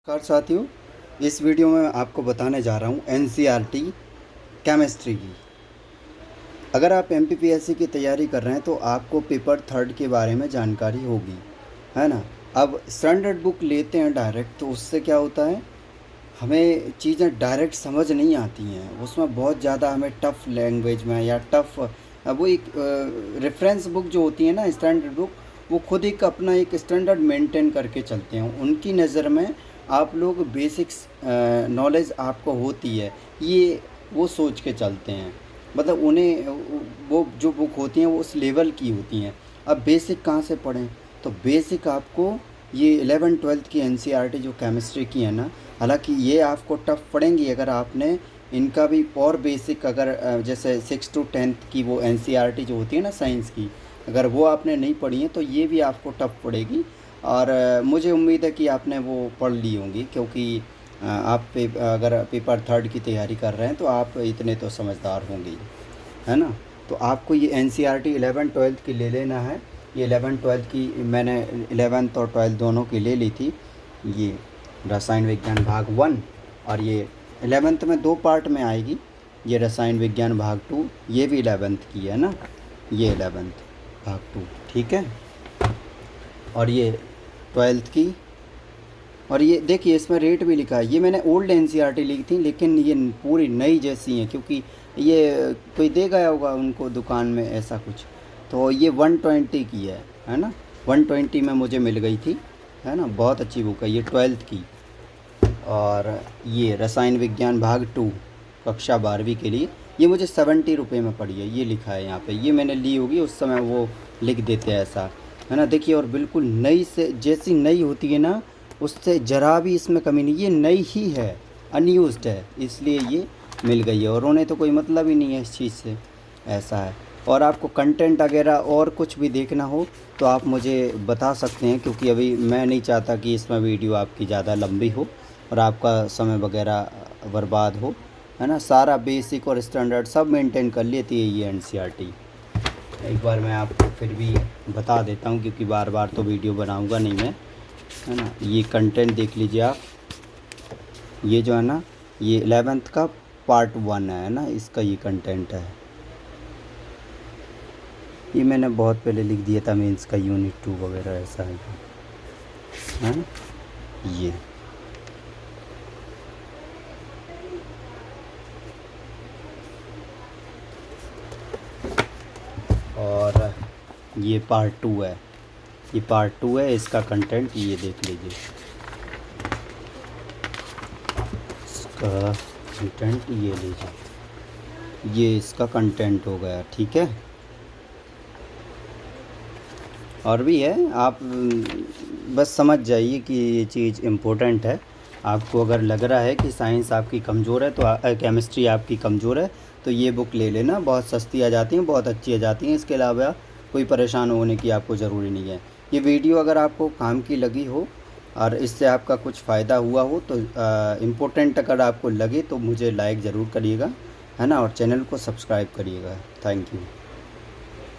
नमस्कार साथियों, इस वीडियो में आपको बताने जा रहा हूँ एनसीईआरटी केमिस्ट्री की। अगर आप एमपीपीएससी की तैयारी कर रहे हैं तो आपको पेपर थर्ड के बारे में जानकारी होगी, है ना। अब स्टैंडर्ड बुक लेते हैं डायरेक्ट, तो उससे क्या होता है, हमें चीज़ें डायरेक्ट समझ नहीं आती हैं। उसमें बहुत ज़्यादा हमें टफ़ लैंग्वेज में या टफ़ वो एक रेफरेंस बुक जो होती है ना, स्टैंडर्ड बुक, वो खुद एक अपना एक स्टैंडर्ड मेंटेन करके चलते हैं। उनकी नज़र में आप लोग बेसिक्स नॉलेज आपको होती है, ये वो सोच के चलते हैं। मतलब उन्हें वो जो बुक होती हैं वो उस लेवल की होती हैं। अब बेसिक कहाँ से पढ़ें, तो बेसिक आपको ये 11th-12th की एनसीईआरटी जो केमिस्ट्री की है ना, हालांकि ये आपको टफ़ पड़ेंगी अगर आपने इनका भी और बेसिक, अगर जैसे 6 to 10th की वो एनसीईआरटी जो होती है ना साइंस की, अगर वो आपने नहीं पढ़ी है तो ये भी आपको टफ़ पड़ेगी। और मुझे उम्मीद है कि आपने वो पढ़ ली होंगी, क्योंकि अगर पेपर थर्ड की तैयारी कर रहे हैं तो आप इतने तो समझदार होंगे ही, है ना। तो आपको ये एनसीईआरटी 11th-12th की ले लेना है। ये 11th-12th की मैंने 11th और 12th दोनों की ले ली थी। ये रसायन विज्ञान भाग 1, और ये 11th में 2 पार्ट में आएगी। ये रसायन विज्ञान भाग 2, ये भी 11th की है ना, ये 11th भाग 2, ठीक है। और ये 12th की, और ये देखिए इसमें रेट भी लिखा है। ये मैंने ओल्ड एनसीईआरटी ली थी, लेकिन ये पूरी नई जैसी हैं, क्योंकि ये कोई दे गया होगा उनको दुकान में ऐसा कुछ। तो ये 120 की है ना, 120 में मुझे मिल गई थी, है ना। बहुत अच्छी बुक है ये 12th की। और ये रसायन विज्ञान भाग 2 कक्षा 12वीं के लिए, ये मुझे 70 रुपये में पड़ी है। ये लिखा है यहाँ पे, ये मैंने ली होगी, उस समय वो लिख देते हैं ऐसा, है ना। देखिए, और बिल्कुल नई से जैसी नई होती है ना, उससे ज़रा भी इसमें कमी नहीं। ये नई ही है, अनयूज्ड है, इसलिए ये मिल गई है। और उन्हें तो कोई मतलब ही नहीं है इस चीज़ से, ऐसा है। और आपको कंटेंट वगैरह और कुछ भी देखना हो तो आप मुझे बता सकते हैं, क्योंकि अभी मैं नहीं चाहता कि इसमें वीडियो आपकी ज़्यादा लंबी हो और आपका समय वगैरह बर्बाद हो, है ना। सारा बेसिक और स्टैंडर्ड सब मेंटेन कर लेती है ये एनसीईआरटी। एक बार मैं आपको फिर भी बता देता हूँ, क्योंकि बार बार तो वीडियो बनाऊँगा नहीं मैं, है ना। ये कंटेंट देख लीजिए आप, ये जो है ना, ये 11th का पार्ट 1 है ना, इसका ये कंटेंट है। ये मैंने बहुत पहले लिख दिया था, मीन्स का यूनिट 2 वगैरह ऐसा है ना। ये और ये पार्ट 2 है, ये पार्ट 2 है, इसका कंटेंट ये देख लीजिए, इसका कंटेंट ये लीजिए, ये इसका कंटेंट हो गया, ठीक है। और भी है, आप बस समझ जाइए कि ये चीज़ इम्पोर्टेंट है। आपको अगर लग रहा है कि साइंस आपकी कमज़ोर है तो केमिस्ट्री आपकी कमज़ोर है, तो ये बुक ले लेना। बहुत सस्ती आ जाती हैं, बहुत अच्छी आ जाती हैं। इसके अलावा कोई परेशान होने की आपको ज़रूरी नहीं है। ये वीडियो अगर आपको काम की लगी हो और इससे आपका कुछ फ़ायदा हुआ हो तो इम्पोर्टेंट अगर आपको लगे तो मुझे लाइक ज़रूर करिएगा, है ना। और चैनल को सब्सक्राइब करिएगा। Thank you.